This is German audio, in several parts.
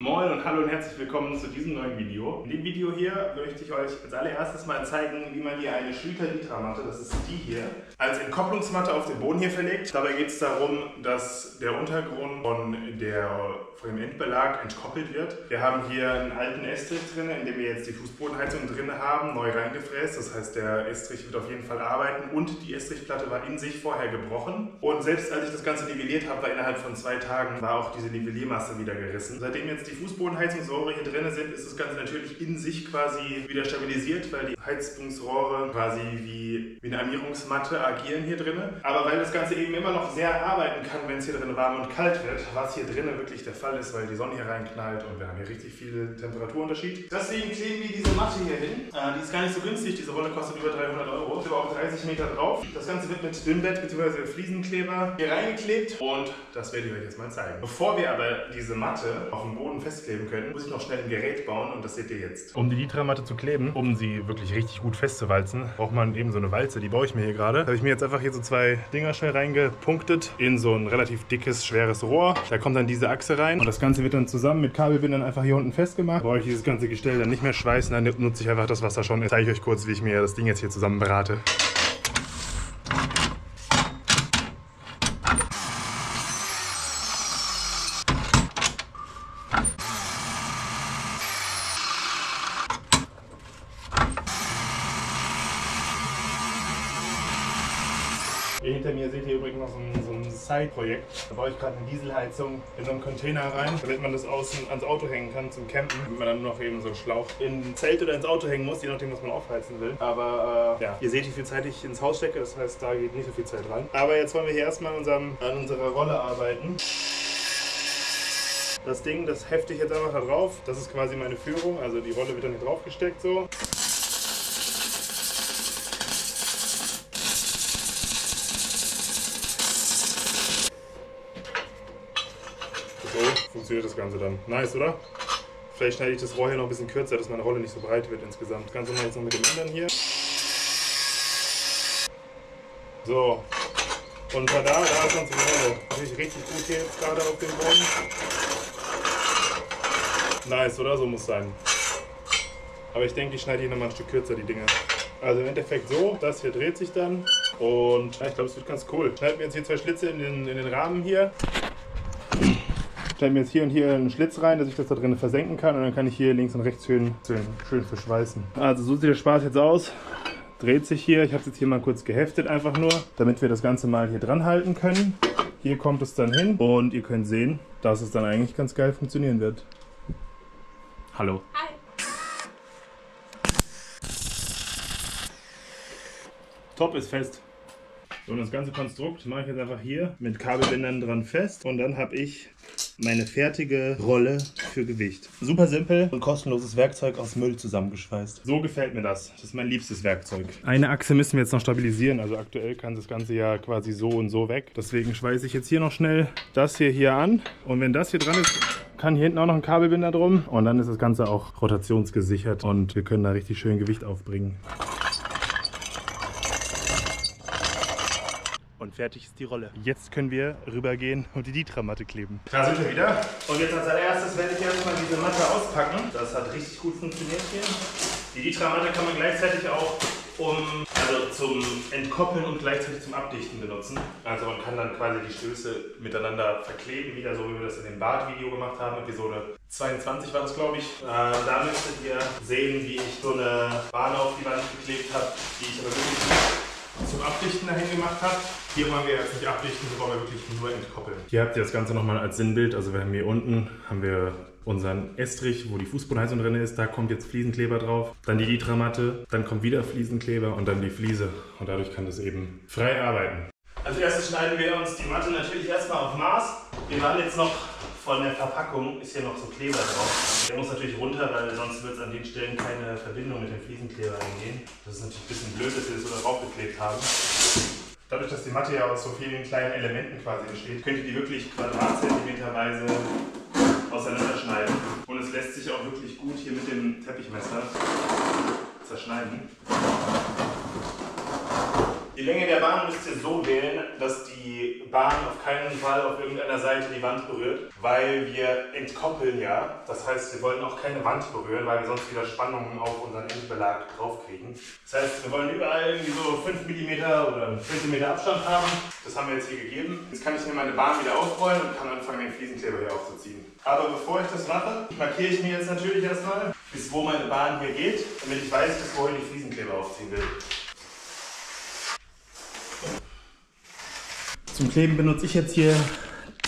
Moin und hallo und herzlich willkommen zu diesem neuen Video. In dem Video hier möchte ich euch als allererstes mal zeigen, wie man hier eine Schlüter-Litra-Matte, das ist die hier, als Entkopplungsmatte auf den Boden hier verlegt. Dabei geht es darum, dass der Untergrund von dem Endbelag entkoppelt wird. Wir haben hier einen alten Estrich drin, in dem wir jetzt die Fußbodenheizung drin haben, neu reingefräst. Das heißt, der Estrich wird auf jeden Fall arbeiten und die Estrichplatte war in sich vorher gebrochen. Und selbst als ich das Ganze nivelliert habe, war innerhalb von 2 Tagen war auch diese Nivelliermasse wieder gerissen. Seitdem jetzt die Fußbodenheizungsrohre hier drin sind, ist das Ganze natürlich in sich quasi wieder stabilisiert, weil die Heizungsrohre quasi wie eine Armierungsmatte agieren hier drin. Aber weil das Ganze eben immer noch sehr arbeiten kann, wenn es hier drin warm und kalt wird, was hier drinnen wirklich der Fall ist, weil die Sonne hier reinknallt und wir haben hier richtig viel Temperaturunterschied. Deswegen kleben wir diese Matte hier hin. Die ist gar nicht so günstig, diese Rolle kostet über 300 €. Ist aber auch 30 Meter drauf. Das Ganze wird mit Dünnbett bzw. Fliesenkleber hier reingeklebt und das werde ich euch jetzt mal zeigen. Bevor wir aber diese Matte auf dem Boden festkleben können, muss ich noch schnell ein Gerät bauen und das seht ihr jetzt. Um die Litra-Matte zu kleben, um sie wirklich richtig gut festzuwalzen, braucht man eben so eine Walze, die baue ich mir hier gerade. Da habe ich mir jetzt einfach hier so 2 Dinger schnell reingepunktet in so ein relativ dickes, schweres Rohr. Da kommt dann diese Achse rein und das Ganze wird dann zusammen mit Kabelbindern einfach hier unten festgemacht. Brauche ich dieses ganze Gestell dann nicht mehr schweißen, dann nutze ich einfach das, was da schon ist. Zeige ich euch kurz, wie ich mir das Ding jetzt hier zusammen berate. Hier hinter mir seht ihr übrigens noch so ein Side-Projekt. Da baue ich gerade eine Dieselheizung in so einen Container rein, damit man das außen ans Auto hängen kann zum Campen. Damit man dann nur noch eben so einen Schlauch in ein Zelt oder ins Auto hängen muss, je nachdem, was man aufheizen will. Aber ja, ihr seht, wie viel Zeit ich ins Haus stecke, das heißt, da geht nicht so viel Zeit rein. Aber jetzt wollen wir hier erstmal an unserer Rolle arbeiten. Das Ding, das hefte ich jetzt einfach da drauf. Das ist quasi meine Führung, also die Rolle wird dann hier drauf gesteckt so. So funktioniert das Ganze dann. Nice, oder? Vielleicht schneide ich das Rohr hier noch ein bisschen kürzer, dass meine Rolle nicht so breit wird insgesamt. Das Ganze mal jetzt noch mit dem anderen hier. So. Und da ist unsere Rolle. Natürlich richtig gut hier jetzt gerade auf dem Boden. Nice, oder? So muss es sein. Aber ich denke, ich schneide hier nochmal ein Stück kürzer, die Dinger. Also im Endeffekt so, das hier dreht sich dann. Und ja, ich glaube, es wird ganz cool. Ich schneide mir jetzt hier 2 Schlitze in den Rahmen hier. Stellen wir jetzt hier und hier einen Schlitz rein, dass ich das da drin versenken kann und dann kann ich hier links und rechts schön verschweißen. Also so sieht der Spaß jetzt aus. Dreht sich hier. Ich habe es jetzt hier mal kurz geheftet einfach nur, damit wir das Ganze mal hier dran halten können. Hier kommt es dann hin und ihr könnt sehen, dass es dann eigentlich ganz geil funktionieren wird. Hallo. Hi. Top, ist fest. So, und das ganze Konstrukt mache ich jetzt einfach hier mit Kabelbindern dran fest und dann habe ich meine fertige Rolle für Gewicht. Super simpel und kostenloses Werkzeug aus Müll zusammengeschweißt. So gefällt mir das. Das ist mein liebstes Werkzeug. Eine Achse müssen wir jetzt noch stabilisieren. Also aktuell kann das Ganze ja quasi so und so weg. Deswegen schweiße ich jetzt hier noch schnell das hier an. Und wenn das hier dran ist, kann hier hinten auch noch ein Kabelbinder drum. Und dann ist das Ganze auch rotationsgesichert und wir können da richtig schön Gewicht aufbringen. Und fertig ist die Rolle. Jetzt können wir rübergehen und die Litra-Matte kleben. Da sind wir wieder. Und jetzt als allererstes werde ich erstmal diese Matte auspacken. Das hat richtig gut funktioniert hier. Die Litra-Matte kann man gleichzeitig auch zum Entkoppeln und gleichzeitig zum Abdichten benutzen. Also man kann dann quasi die Stöße miteinander verkleben, wieder so wie wir das in dem Bad-Video gemacht haben. Episode 22 war das, glaube ich. Da müsstet ihr sehen, wie ich so eine Bahn auf die Wand geklebt habe, die ich aber wirklich zum Abdichten dahin gemacht habe. Hier wollen wir jetzt nicht abdichten, hier wollen wir wirklich nur entkoppeln. Hier habt ihr das Ganze nochmal als Sinnbild. Also wir haben hier unten unseren Estrich, wo die Fußbodenheizung drin ist. Da kommt jetzt Fliesenkleber drauf. Dann die Litra-Matte, dann kommt wieder Fliesenkleber und dann die Fliese. Und dadurch kann das eben frei arbeiten. Als erstes schneiden wir uns die Matte natürlich erstmal auf Maß. Wir waren jetzt noch von der Verpackung, ist hier noch so Kleber drauf. Der muss natürlich runter, weil sonst wird es an den Stellen keine Verbindung mit dem Fliesenkleber eingehen. Das ist natürlich ein bisschen blöd, dass wir das so da draufgeklebt haben. Dadurch, dass die Matte ja aus so vielen kleinen Elementen quasi besteht, könnt ihr die wirklich quadratzentimeterweise auseinanderschneiden. Und es lässt sich auch wirklich gut hier mit dem Teppichmesser zerschneiden. Die Länge der Bahn müsst ihr so wählen, dass die Bahn auf keinen Fall auf irgendeiner Seite die Wand berührt, weil wir entkoppeln ja. Das heißt, wir wollen auch keine Wand berühren, weil wir sonst wieder Spannungen auf unseren Endbelag draufkriegen. Das heißt, wir wollen überall irgendwie so 5 mm oder 1 cm Abstand haben. Das haben wir jetzt hier gegeben. Jetzt kann ich mir meine Bahn wieder aufrollen und kann anfangen, den Fliesenkleber hier aufzuziehen. Aber bevor ich das mache, markiere ich mir jetzt natürlich erstmal, bis wo meine Bahn hier geht, damit ich weiß, bis wohin ich die Fliesenkleber aufziehen will. Zum Kleben benutze ich jetzt hier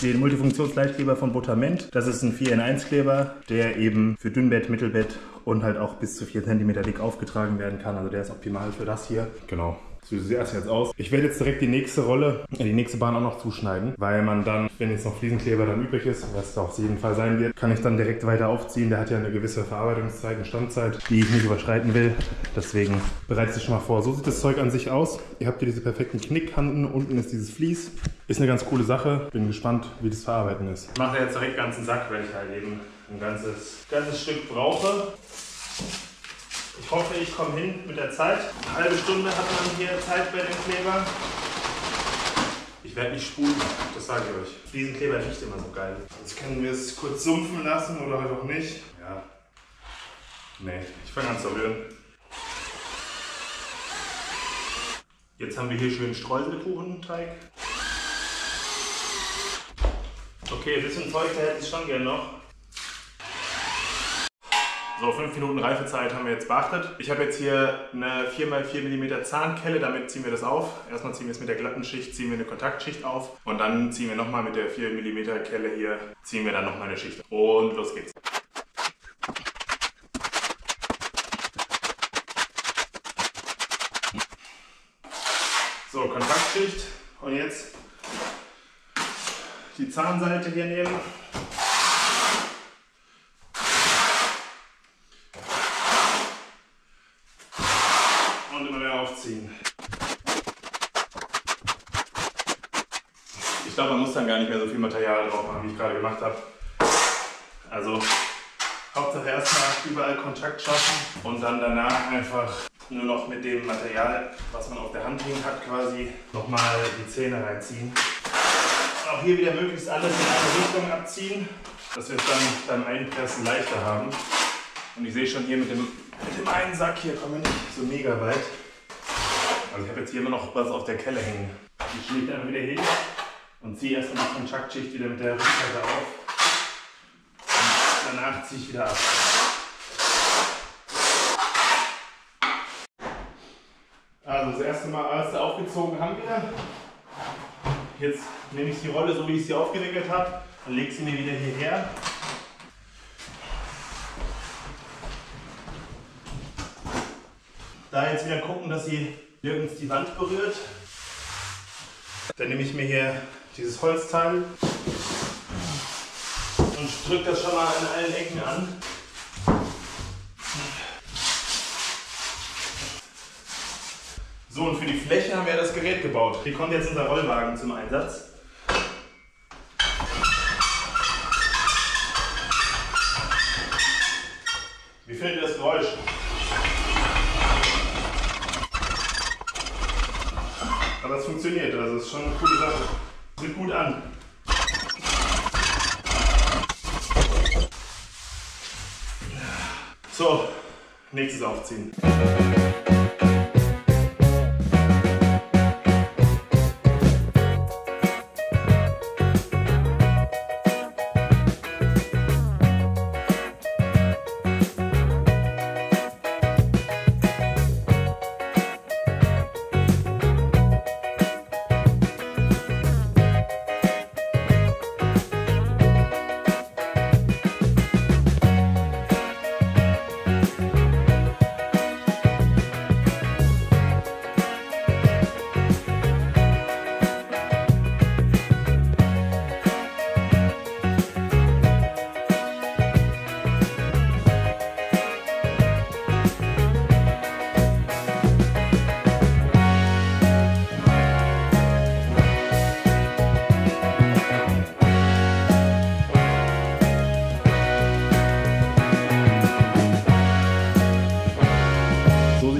den Multifunktionsleitkleber von Butterment. Das ist ein 4 in 1 Kleber, der eben für Dünnbett, Mittelbett und halt auch bis zu 4 cm dick aufgetragen werden kann. Also der ist optimal für das hier. Genau. So sieht das jetzt aus. Ich werde jetzt direkt die nächste Rolle, die nächste Bahn auch noch zuschneiden, weil man dann, wenn jetzt noch Fliesenkleber dann übrig ist, was es auf jeden Fall sein wird, kann ich dann direkt weiter aufziehen. Der hat ja eine gewisse Verarbeitungszeit und Standzeit, die ich nicht überschreiten will. Deswegen bereite ich das schon mal vor. So sieht das Zeug an sich aus. Ihr habt hier diese perfekten Knickkanten, unten ist dieses Vlies. Ist eine ganz coole Sache. Bin gespannt, wie das Verarbeiten ist. Ich mache jetzt direkt ganzen Sack, weil ich halt eben ein ganzes Stück brauche. Ich hoffe, ich komme hin mit der Zeit. Eine halbe Stunde hat man hier Zeit bei dem Kleber. Ich werde nicht spulen, das sage ich euch. Fliesenkleber riecht immer so geil. Jetzt können wir es kurz sumpfen lassen oder halt auch nicht. Ja. Nee, ich fange an zu rühren. Jetzt haben wir hier schön Streuselkuchenteig. Okay, ein bisschen feuchter hätte ich schon gerne noch. So, 5 Minuten Reifezeit haben wir jetzt beachtet. Ich habe jetzt hier eine 4x4 mm Zahnkelle, damit ziehen wir das auf. Erstmal ziehen wir es mit der glatten Schicht, ziehen wir eine Kontaktschicht auf und dann ziehen wir nochmal mit der 4 mm Kelle hier, ziehen wir dann nochmal eine Schicht. Und los geht's. So, Kontaktschicht und jetzt die Zahnseite hier nehmen. Und immer wieder aufziehen. Ich glaube, man muss dann gar nicht mehr so viel Material drauf machen, wie ich gerade gemacht habe. Also Hauptsache erstmal überall Kontakt schaffen und dann danach einfach nur noch mit dem Material, was man auf der Hand liegen hat, quasi nochmal die Zähne reinziehen. Auch hier wieder möglichst alles in eine Richtung abziehen, dass wir es dann beim Einpressen leichter haben. Und ich sehe schon hier mit dem einen Sack hier kommen wir nicht so mega weit. Also ich habe jetzt hier immer noch was auf der Kelle hängen. Ich schläge dann wieder hin und ziehe erstmal die Kontaktschicht wieder mit der Rückseite auf. Und danach ziehe ich wieder ab. Also das erste Mal alles aufgezogen haben wir. Jetzt nehme ich die Rolle, so wie ich sie aufgewickelt habe, und lege sie mir wieder hierher. Da jetzt wieder gucken, dass sie nirgends die Wand berührt. Dann nehme ich mir hier dieses Holzteil und drücke das schon mal an allen Ecken an. So, und für die Fläche haben wir das Gerät gebaut. Hier kommt jetzt unser Rollwagen zum Einsatz. Wie findet ihr das Geräusch? Aber es funktioniert, also es ist schon eine coole Sache. Sieht gut an. So, nächstes Aufziehen.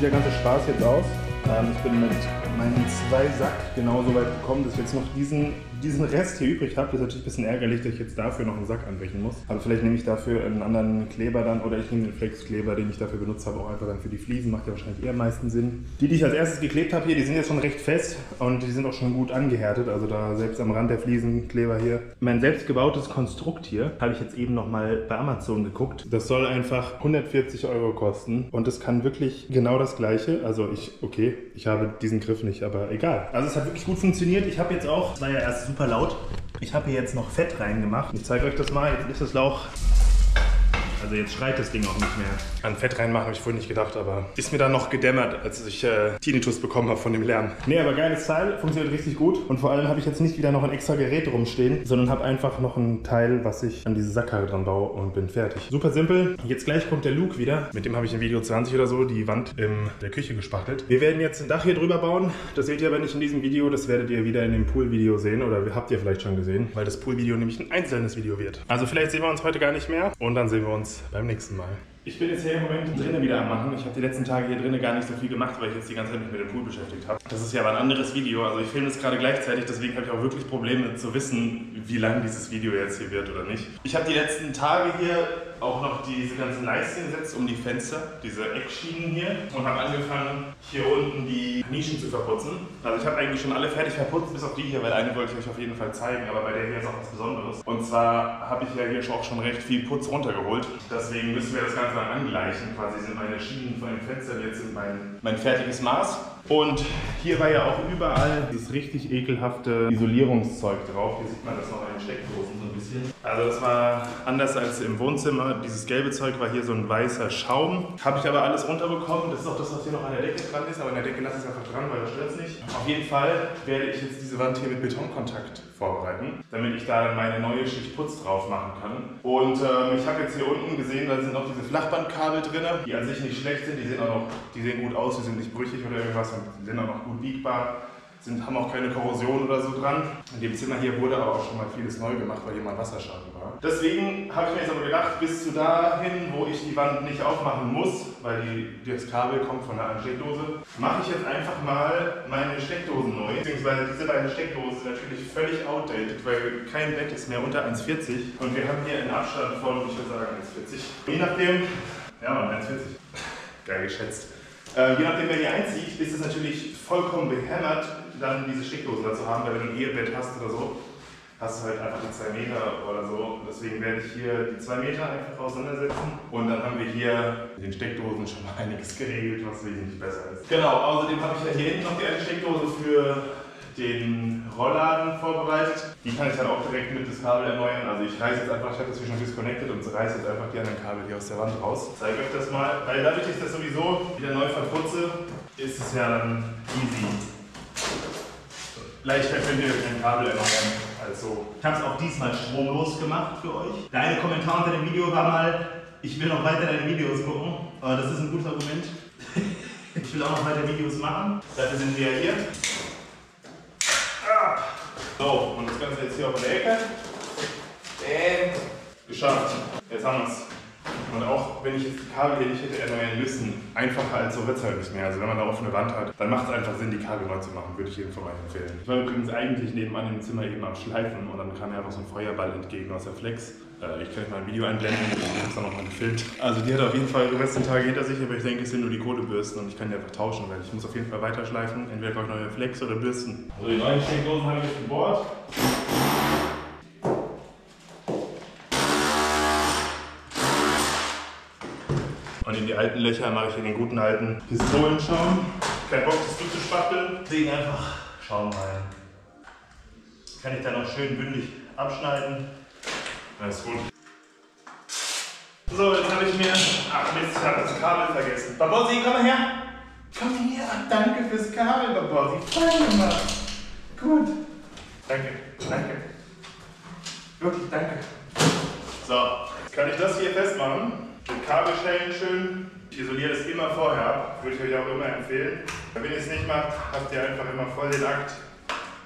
Der ganze Spaß jetzt aus. Ich bin mit meinen 2 Sack genauso weit gekommen, dass ich jetzt noch diesen Rest hier übrig habe. Das ist natürlich ein bisschen ärgerlich, dass ich jetzt dafür noch einen Sack anbrechen muss. Aber vielleicht nehme ich dafür einen anderen Kleber dann oder ich nehme den Flexkleber, den ich dafür benutzt habe, auch einfach dann für die Fliesen. Macht ja wahrscheinlich eher am meisten Sinn. Die ich als erstes geklebt habe hier, die sind jetzt schon recht fest und die sind auch schon gut angehärtet. Also da selbst am Rand der Fliesenkleber hier. Mein selbstgebautes Konstrukt hier habe ich jetzt eben nochmal bei Amazon geguckt. Das soll einfach 140 € kosten und das kann wirklich genau das Gleiche. Also ich habe diesen Griff nicht, aber egal. Also es hat wirklich gut funktioniert. Ich habe jetzt auch, das war ja erst super laut, ich habe hier jetzt noch Fett reingemacht. Ich zeige euch das mal, jetzt ist das Lauch. Also jetzt schreit das Ding auch nicht mehr. An Fett reinmachen habe ich vorhin nicht gedacht, aber ist mir dann noch gedämmert, als ich Tinnitus bekommen habe von dem Lärm. Nee, aber geiles Teil, funktioniert richtig gut. Und vor allem habe ich jetzt nicht wieder noch ein extra Gerät rumstehen, sondern habe einfach noch ein Teil, was ich an diese Sackkarre dran baue und bin fertig. Super simpel. Jetzt gleich kommt der Luke wieder. Mit dem habe ich in Video 20 oder so die Wand in der Küche gespachtelt. Wir werden jetzt ein Dach hier drüber bauen. Das seht ihr aber nicht in diesem Video. Das werdet ihr wieder in dem Pool-Video sehen oder habt ihr vielleicht schon gesehen, weil das Pool-Video nämlich ein einzelnes Video wird. Also vielleicht sehen wir uns heute gar nicht mehr und dann sehen wir uns beim nächsten Mal. Ich bin jetzt hier im Moment drinnen wieder am Machen. Ich habe die letzten Tage hier drinnen gar nicht so viel gemacht, weil ich jetzt die ganze Zeit mich mit dem Pool beschäftigt habe. Das ist ja aber ein anderes Video. Also ich filme das gerade gleichzeitig, deswegen habe ich auch wirklich Probleme zu wissen, wie lang dieses Video jetzt hier wird oder nicht. Ich habe die letzten Tage hier auch noch diese ganzen Leisten gesetzt um die Fenster, diese Eckschienen hier, und habe angefangen, hier unten die Nischen zu verputzen. Also ich habe eigentlich schon alle fertig verputzt, bis auf die hier, weil eine wollte ich euch auf jeden Fall zeigen, aber bei der hier ist auch was Besonderes. Und zwar habe ich ja hier auch schon recht viel Putz runtergeholt. Deswegen müssen wir das Ganze dann angleichen. Quasi sind meine Schienen von den Fenstern jetzt in mein fertiges Maß. Und hier war ja auch überall dieses richtig ekelhafte Isolierungszeug drauf. Hier sieht man das noch in den Steckdosen so ein bisschen. Also das war anders als im Wohnzimmer. Dieses gelbe Zeug war hier so ein weißer Schaum. Habe ich aber alles runterbekommen. Das ist auch das, was hier noch an der Decke dran ist. Aber an der Decke lasse ich es einfach dran, weil das stört es nicht. Auf jeden Fall werde ich jetzt diese Wand hier mit Betonkontakt vorbereiten, damit ich da dann meine neue Schicht Putz drauf machen kann. Und ich habe jetzt hier unten gesehen, da sind noch diese Flachbandkabel drin, die an sich nicht schlecht sind. Die sehen gut aus, die sind nicht brüchig oder irgendwas und die sind auch noch gut biegbar. Haben auch keine Korrosion oder so dran. In dem Zimmer hier wurde aber auch schon mal vieles neu gemacht, weil hier mal Wasserschaden war. Deswegen habe ich mir jetzt aber gedacht, bis zu dahin, wo ich die Wand nicht aufmachen muss, weil das Kabel kommt von der Steckdose, mache ich jetzt einfach mal meine Steckdosen neu. Beziehungsweise diese beiden Steckdosen sind natürlich völlig outdated, weil kein Bett ist mehr unter 1,40 und wir haben hier einen Abstand von, ich würde sagen, 1,40. Je nachdem, ja, 1,40. Geil geschätzt. Je nachdem, wer hier einzieht, ist es natürlich vollkommen behämmert, dann diese Steckdosen dazu haben, weil wenn du ein Ehebett hast oder so, hast du halt einfach die 2 Meter oder so. Deswegen werde ich hier die 2 Meter einfach auseinandersetzen. Und dann haben wir hier mit den Steckdosen schon mal einiges geregelt, was wesentlich besser ist. Genau, außerdem habe ich ja hier hinten noch die eine Steckdose für den Rollladen vorbereitet. Die kann ich dann auch direkt mit das Kabel erneuern. Also ich reiße jetzt einfach, ich habe das hier schon disconnected und reiße jetzt einfach die anderen Kabel hier aus der Wand raus. Ich zeige euch das mal, weil dadurch, dass ich das sowieso wieder neu verputze, ist es ja dann easy. Leichter könnt ihr kein Kabel erneuern als so. Ich habe es auch diesmal stromlos gemacht für euch. Der eine Kommentar unter dem Video war mal, ich will noch weiter deine Videos gucken. Aber das ist ein gutes Argument. Ich will auch noch weiter Videos machen. Dafür sind wir ja hier. So, und das Ganze jetzt hier auf der Ecke. Geschafft. Jetzt haben wir es. Und auch wenn ich jetzt die Kabel hier nicht hätte erneuern müssen, einfacher als so wird es halt nicht mehr. Also wenn man da offene Wand hat, dann macht es einfach Sinn, die Kabel neu zu machen, würde ich jedem von euch empfehlen. Ich war übrigens eigentlich nebenan im Zimmer eben am Schleifen und dann kam mir einfach so ein Feuerball entgegen aus der Flex. Ich kann euch mal ein Video einblenden, ich habe es dann nochmal gefilmt. Also die hat auf jeden Fall die letzten Tage hinter sich, aber ich denke, es sind nur die Kohlebürsten und ich kann die einfach tauschen, weil ich muss auf jeden Fall weiter schleifen. Entweder brauche ich neue Flex oder Bürsten. Also die neuen Steckdosen habe ich jetzt gebohrt. Und in die alten Löcher mache ich in den guten alten Pistolenschaum. Kein Bock, das durchzuspachteln. Deswegen einfach Schaum rein. Kann ich dann auch schön bündig abschneiden. Alles gut. So, jetzt habe ich mir... Ach Mist, ich habe das Kabel vergessen. Babossi, komm mal her! Komm her! Danke fürs Kabel, Babossi. Fein gemacht. Gut. Danke, danke. Wirklich, danke. So, jetzt kann ich das hier festmachen. Mit Kabelstellen schön. Ich isoliere das immer vorher ab. Würde ich euch auch immer empfehlen. Wenn ihr es nicht macht, habt ihr einfach immer voll den Akt.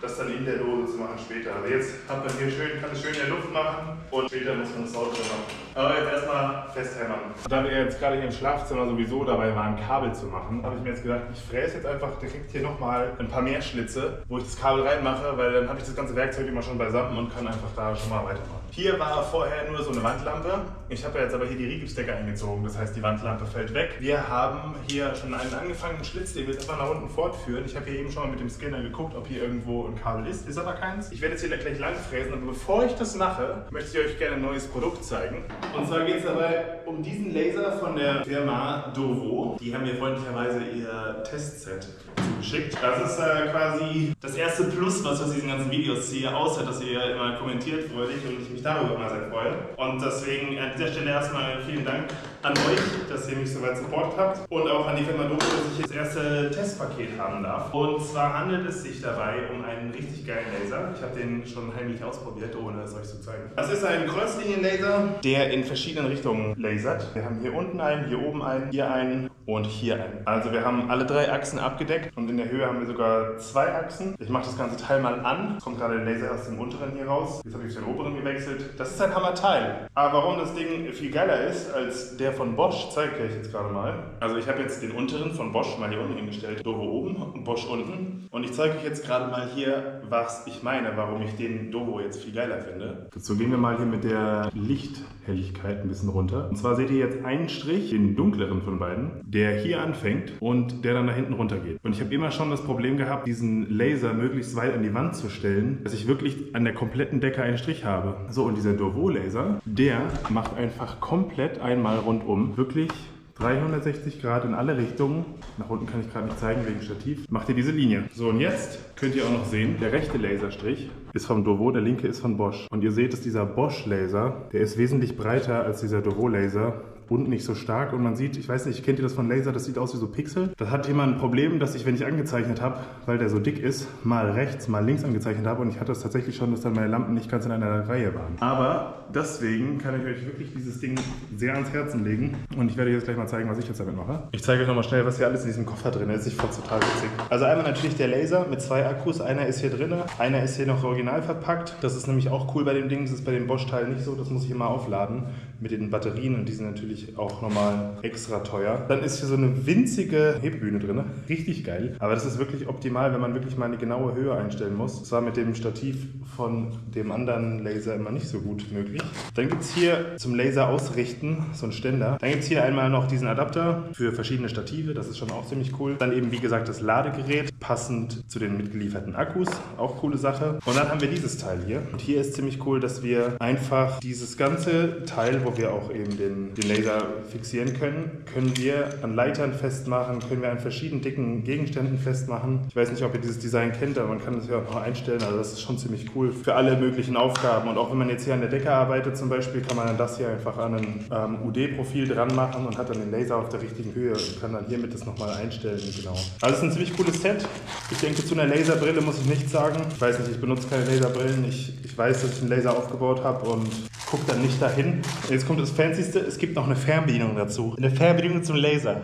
das dann in der Dose zu machen später. Aber jetzt hat man hier schön, kann es schön in der Luft machen und später muss man das sauber machen. Aber jetzt erstmal festhämmern. Da wir jetzt gerade hier im Schlafzimmer sowieso dabei waren, Kabel zu machen, habe ich mir jetzt gedacht, ich fräse jetzt einfach direkt hier nochmal ein paar mehr Schlitze, wo ich das Kabel reinmache, weil dann habe ich das ganze Werkzeug immer schon beisammen und kann einfach da schon mal weitermachen. Hier war vorher nur so eine Wandlampe. Ich habe ja jetzt aber hier die Riegelstecker eingezogen, das heißt die Wandlampe fällt weg. Wir haben hier schon einen angefangenen Schlitz, den wir jetzt einfach nach unten fortführen. Ich habe hier eben schon mal mit dem Scanner geguckt, ob hier irgendwo ein Kabel ist. Ist aber keins. Ich werde jetzt hier gleich lang fräsen, aber bevor ich das mache, möchte ich euch gerne ein neues Produkt zeigen. Und zwar geht es dabei um diesen Laser von der Firma Dovo. Die haben mir freundlicherweise ihr Testset zugeschickt. Das ist quasi das erste Plus, was ich aus diesen ganzen Videos ziehe, außer dass ihr immer kommentiert freudig und ich mich darüber immer sehr freue. Und deswegen an dieser Stelle erstmal vielen Dank an euch, dass ihr mich so weit supportet habt und auch an die Firma Dovo, dass ich das erste Testpaket haben darf. Und zwar handelt es sich dabei um einen richtig geilen Laser. Ich habe den schon heimlich ausprobiert, ohne es euch zu zeigen. Das ist ein Kreuzlinienlaser, der in verschiedenen Richtungen lasert. Wir haben hier unten einen, hier oben einen, hier einen und hier einen. Also wir haben alle 3 Achsen abgedeckt und in der Höhe haben wir sogar 2 Achsen. Ich mache das ganze Teil mal an. Es kommt gerade der Laser aus dem unteren hier raus. Jetzt habe ich auf den oberen gewechselt. Das ist ein Hammerteil. Aber warum das Ding viel geiler ist als der von Bosch, zeige ich euch jetzt gerade mal. Also ich habe jetzt den unteren von Bosch mal hier unten hingestellt. Dovo oben und Bosch unten. Und ich zeige euch jetzt gerade mal hier, was ich meine, warum ich den Dovo jetzt viel geiler finde. Dazu gehen wir mal hier mit der Lichthelligkeit ein bisschen runter. Und zwar seht ihr jetzt einen Strich, den dunkleren von beiden, der hier anfängt und der dann da hinten runter geht. Und ich habe immer schon das Problem gehabt, diesen Laser möglichst weit an die Wand zu stellen, dass ich wirklich an der kompletten Decke einen Strich habe. So, und dieser Dovo-Laser, der macht einfach komplett einmal rundum, wirklich 360 Grad in alle Richtungen. Nach unten kann ich gerade nicht zeigen wegen Stativ. Macht ihr diese Linie. So, und jetzt könnt ihr auch noch sehen, der rechte Laserstrich ist vom Dovo, der linke ist von Bosch. Und ihr seht, dass dieser Bosch-Laser, der ist wesentlich breiter als dieser Dovo-Laser und nicht so stark. Und man sieht, ich weiß nicht, kennt ihr das von Laser, das sieht aus wie so Pixel. Das hat jemand ein Problem, dass ich, wenn ich angezeichnet habe, weil der so dick ist, mal rechts, mal links angezeichnet habe. Und ich hatte es tatsächlich schon, dass dann meine Lampen nicht ganz in einer Reihe waren. Aber deswegen kann ich euch wirklich dieses Ding sehr ans Herzen legen. Und ich werde euch jetzt gleich mal zeigen, was ich jetzt damit mache. Ich zeige euch nochmal schnell, was hier alles in diesem Koffer drin ist. Ich fand es total witzig. Also einmal natürlich der Laser mit 2 Akkus. Einer ist hier drin, einer ist hier noch original verpackt. Das ist nämlich auch cool bei dem Ding. Das ist bei dem Bosch-Teil nicht so. Das muss ich immer aufladen mit den Batterien. Und die sind natürlich auch nochmal extra teuer. Dann ist hier so eine winzige Hebebühne drin. Richtig geil. Aber das ist wirklich optimal, wenn man wirklich mal eine genaue Höhe einstellen muss. Das war mit dem Stativ von dem anderen Laser immer nicht so gut möglich. Dann gibt es hier zum Laser ausrichten so einen Ständer. Dann gibt es hier einmal noch diesen Adapter für verschiedene Stative. Das ist schon auch ziemlich cool. Dann eben, wie gesagt, das Ladegerät, passend zu den mitgelieferten Akkus. Auch coole Sache. Und dann haben wir dieses Teil hier. Und hier ist ziemlich cool, dass wir einfach dieses ganze Teil, wo wir auch eben den Laser fixieren können wir an Leitern festmachen, können wir an verschiedenen dicken Gegenständen festmachen. Ich weiß nicht, ob ihr dieses Design kennt, aber man kann das ja auch noch einstellen. Also das ist schon ziemlich cool für alle möglichen Aufgaben. Und auch wenn man jetzt hier an der Decke arbeitet zum Beispiel, kann man dann das hier einfach an ein UD-Profil dran machen und hat dann den Laser auf der richtigen Höhe und kann dann hiermit das nochmal einstellen. Genau. Also es ist ein ziemlich cooles Set. Ich denke, zu einer Laserbrille muss ich nichts sagen. Ich weiß nicht, ich benutze keine Laserbrillen. Ich weiß, dass ich einen Laser aufgebaut habe und gucke dann nicht dahin. Jetzt kommt das Fancyste, es gibt noch eine Fernbedienung dazu. Eine Fernbedienung zum Laser.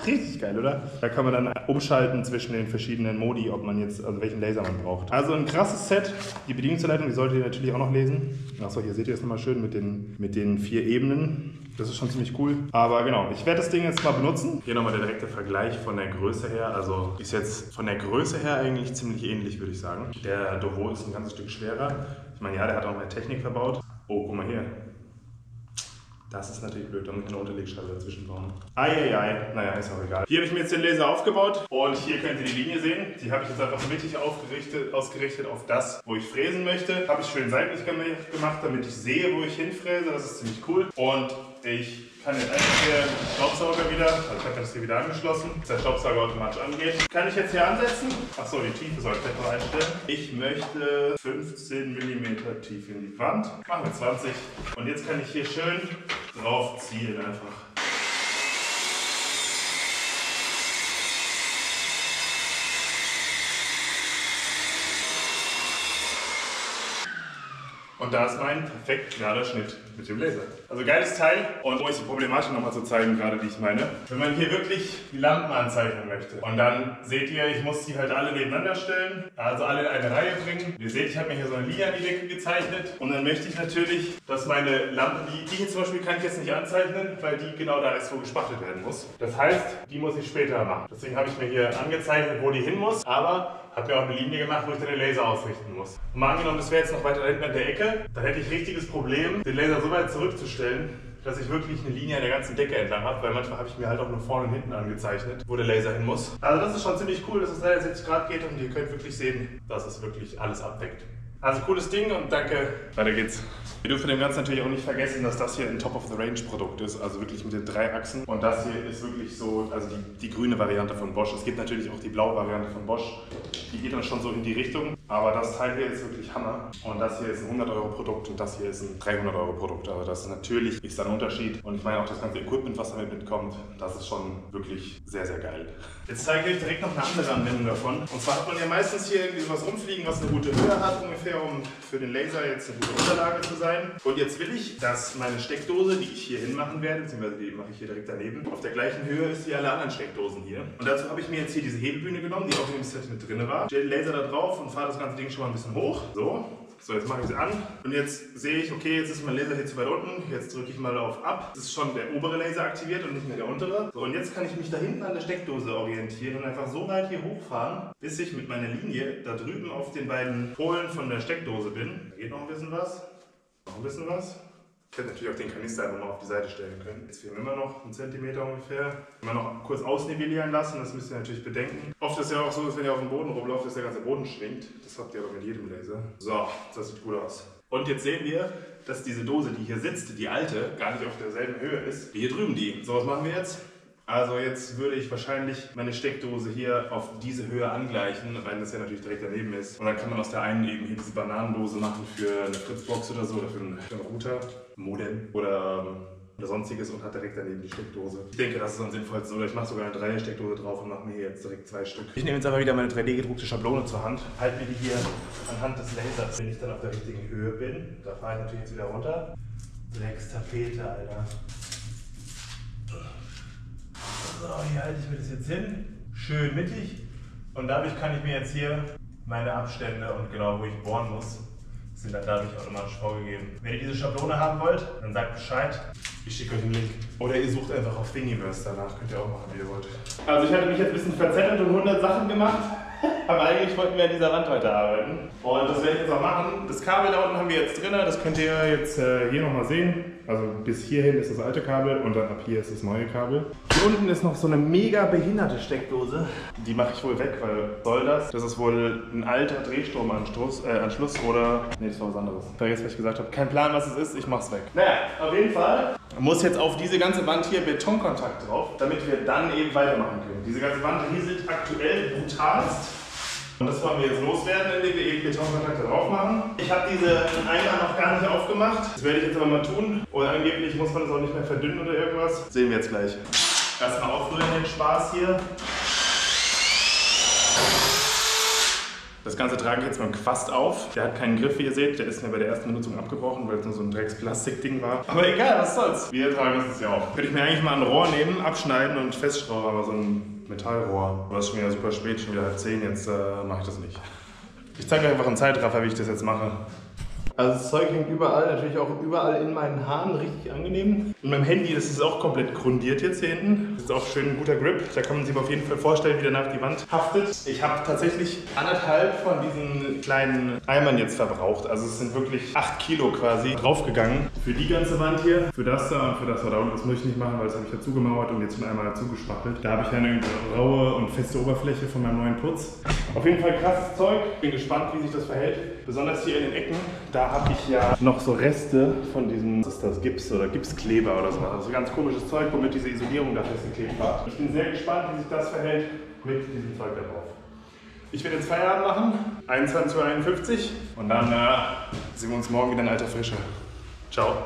Richtig geil, oder? Da kann man dann umschalten zwischen den verschiedenen Modi, ob man jetzt, also welchen Laser man braucht. Also ein krasses Set. Die Bedienungsanleitung, die solltet ihr natürlich auch noch lesen. Achso, hier seht ihr es nochmal schön mit den 4 Ebenen. Das ist schon ziemlich cool. Aber genau, ich werde das Ding jetzt mal benutzen. Hier nochmal der direkte Vergleich von der Größe her. Also ist jetzt von der Größe her eigentlich ziemlich ähnlich, würde ich sagen. Der Dovo ist ein ganzes Stück schwerer. Ich meine, ja, der hat auch mehr Technik verbaut. Oh, guck mal hier. Das ist natürlich blöd, da muss ich eine Unterlegscheibe dazwischen bauen. Eieiei, naja, ist auch egal. Hier habe ich mir jetzt den Laser aufgebaut und hier könnt ihr die Linie sehen. Die habe ich jetzt einfach mittig ausgerichtet auf das, wo ich fräsen möchte. Habe ich schön seitlich gemacht, damit ich sehe, wo ich hinfräse. Das ist ziemlich cool. Und ich kann jetzt einfach hier den Staubsauger wieder, also ich habe das hier wieder angeschlossen, dass der Staubsauger automatisch angeht. Kann ich jetzt hier ansetzen? Achso, die Tiefe soll ich vielleicht noch einstellen. Ich möchte 15 mm tief in die Wand. Machen wir 20. Und jetzt kann ich hier schön drauf zielen einfach. Und da ist mein perfekt gerader Schnitt mit dem Laser. Also geiles Teil. Und um euch die Problematik nochmal zu zeigen, gerade die ich meine. Wenn man hier wirklich die Lampen anzeichnen möchte. Und dann seht ihr, ich muss die halt alle nebeneinander stellen. Also alle in eine Reihe bringen. Ihr seht, ich habe mir hier so eine Linie an die Decke gezeichnet. Und dann möchte ich natürlich, dass meine Lampe, die hier zum Beispiel kann ich jetzt nicht anzeichnen, weil die genau da ist, wo gespachtelt werden muss. Das heißt, die muss ich später machen. Deswegen habe ich mir hier angezeichnet, wo die hin muss. Aber habe mir auch eine Linie gemacht, wo ich dann den Laser ausrichten muss. Und mal angenommen, das wäre jetzt noch weiter da hinten an der Ecke, dann hätte ich richtiges Problem, den Laser so weit zurückzustellen, dass ich wirklich eine Linie an der ganzen Decke entlang habe, weil manchmal habe ich mir halt auch nur vorne und hinten angezeichnet, wo der Laser hin muss. Also das ist schon ziemlich cool, dass es 360 Grad geht und ihr könnt wirklich sehen, dass es wirklich alles abdeckt. Also cooles Ding und danke. Weiter geht's. Wir dürfen dem Ganzen natürlich auch nicht vergessen, dass das hier ein Top-of-the-Range-Produkt ist, also wirklich mit den 3 Achsen. Und das hier ist wirklich so, also die grüne Variante von Bosch. Es gibt natürlich auch die blaue Variante von Bosch, die geht dann schon so in die Richtung. Aber das Teil hier ist wirklich Hammer. Und das hier ist ein 100-Euro-Produkt und das hier ist ein 300-Euro-Produkt. Also das ist natürlich ist da ein Unterschied. Und ich meine auch das ganze Equipment, was damit mitkommt, das ist schon wirklich sehr, sehr geil. Jetzt zeige ich euch direkt noch eine andere Anwendung davon. Und zwar hat man ja meistens hier irgendwie sowas rumfliegen, was eine gute Höhe hat ungefähr, um für den Laser jetzt eine gute Unterlage zu sein. Und jetzt will ich, dass meine Steckdose, die ich hier hinmachen werde, beziehungsweise die mache ich hier direkt daneben, auf der gleichen Höhe ist wie alle anderen Steckdosen hier. Und dazu habe ich mir jetzt hier diese Hebelbühne genommen, die auch in dem Set mit drin war. Stelle den Laser da drauf und fahre das ganze Ding schon mal ein bisschen hoch. So, jetzt mache ich sie an und jetzt sehe ich, okay, jetzt ist mein Laser hier zu weit unten. Jetzt drücke ich mal auf Ab. Das ist schon der obere Laser aktiviert und nicht mehr der untere. So, und jetzt kann ich mich da hinten an der Steckdose orientieren und einfach so weit hier hochfahren, bis ich mit meiner Linie da drüben auf den beiden Polen von der Steckdose bin. Da geht noch ein bisschen was. Noch ein bisschen was. Ich hätte natürlich auch den Kanister einfach mal auf die Seite stellen können. Jetzt fehlen immer noch 1 cm ungefähr. Immer noch kurz ausnivellieren lassen, das müsst ihr natürlich bedenken. Oft ist ja auch so, dass wenn ihr auf dem Boden rumlauft, dass der ganze Boden schwingt. Das habt ihr aber mit jedem Laser. So, das sieht gut aus. Und jetzt sehen wir, dass diese Dose, die hier sitzt, die alte, gar nicht auf derselben Höhe ist wie hier drüben die. So, was machen wir jetzt? Also jetzt würde ich wahrscheinlich meine Steckdose hier auf diese Höhe angleichen, weil das ja natürlich direkt daneben ist. Und dann kann man aus der einen eben hier diese Bananendose machen für eine Fritzbox oder so, oder für einen Router, Modem oder sonstiges und hat direkt daneben die Steckdose. Ich denke, das ist am sinnvollsten. Oder ich mache sogar eine 3er-Steckdose drauf und mache mir hier jetzt direkt 2 Stück. Ich nehme jetzt aber wieder meine 3D-gedruckte Schablone zur Hand, halte mir die hier anhand des Lasers, wenn ich dann auf der richtigen Höhe bin. Da fahre ich natürlich jetzt wieder runter. Dreckstapete, Alter. So, hier halte ich mir das jetzt hin, schön mittig und dadurch kann ich mir jetzt hier meine Abstände und genau wo ich bohren muss, sind dann dadurch automatisch vorgegeben. Wenn ihr diese Schablone haben wollt, dann sagt Bescheid, ich schicke euch einen Link. Oder ihr sucht einfach auf Thingiverse danach, könnt ihr auch machen, wie ihr wollt. Also ich hatte mich jetzt ein bisschen verzettelt und 100 Sachen gemacht, aber eigentlich wollten wir an dieser Wand heute arbeiten. Und das werde ich jetzt auch machen. Das Kabel da unten haben wir jetzt drin, das könnt ihr jetzt hier nochmal sehen. Also bis hierhin ist das alte Kabel und dann ab hier ist das neue Kabel. Hier unten ist noch so eine mega behinderte Steckdose. Die mache ich wohl weg, weil soll das? Das ist wohl ein alter Drehstromanschluss oder... Nee, das war was anderes. Vergesst, was ich gesagt habe. Kein Plan, was es ist, ich mach's weg. Naja, auf jeden Fall muss jetzt auf diese ganze Wand hier Betonkontakt drauf, damit wir dann eben weitermachen können. Diese ganze Wand rieselt aktuell brutalst. Und das wollen wir jetzt loswerden, indem wir eben Betonkontakte drauf machen. Ich habe diese Eingang noch gar nicht aufgemacht. Das werde ich jetzt aber mal tun. Und angeblich muss man das auch nicht mehr verdünnen oder irgendwas. Sehen wir jetzt gleich. Erstmal aufrühren den Spaß hier. Das Ganze trage ich jetzt mit einem Quast auf. Der hat keinen Griff, wie ihr seht. Der ist mir bei der ersten Benutzung abgebrochen, weil es nur so ein Drecksplastikding war. Aber egal, was soll's. Wir tragen das jetzt ja auf. Könnte ich mir eigentlich mal ein Rohr nehmen, abschneiden und festschrauben, aber so ein Metallrohr. Aber es ist schon wieder super spät, schon wieder 9:30, jetzt mache ich das nicht. Ich zeige euch einfach einen Zeitraffer, wie ich das jetzt mache. Also das Zeug hängt überall, natürlich auch überall in meinen Haaren, richtig angenehm. Und beim Handy, das ist auch komplett grundiert jetzt hier hinten. Das ist auch schön ein guter Grip, da kann man sich auf jeden Fall vorstellen, wie danach die Wand haftet. Ich habe tatsächlich 1,5 von diesen kleinen Eimern jetzt verbraucht. Also es sind wirklich 8 Kilo quasi draufgegangen. Für die ganze Wand hier, für das da und für das da unten. Das muss ich nicht machen, weil das habe ich ja zugemauert und jetzt schon einmal zugespachtelt. Da habe ich eine raue und feste Oberfläche von meinem neuen Putz. Auf jeden Fall krasses Zeug. Bin gespannt, wie sich das verhält. Besonders hier in den Ecken. Da habe ich ja noch so Reste von diesem, was ist das, Gips oder Gipskleber oder so. Also ganz komisches Zeug, womit diese Isolierung da festgeklebt war. Ich bin sehr gespannt, wie sich das verhält mit diesem Zeug da drauf. Ich werde jetzt Feierabend machen, 21:51 Uhr und dann sehen wir uns morgen wieder in alter Frische. Ciao.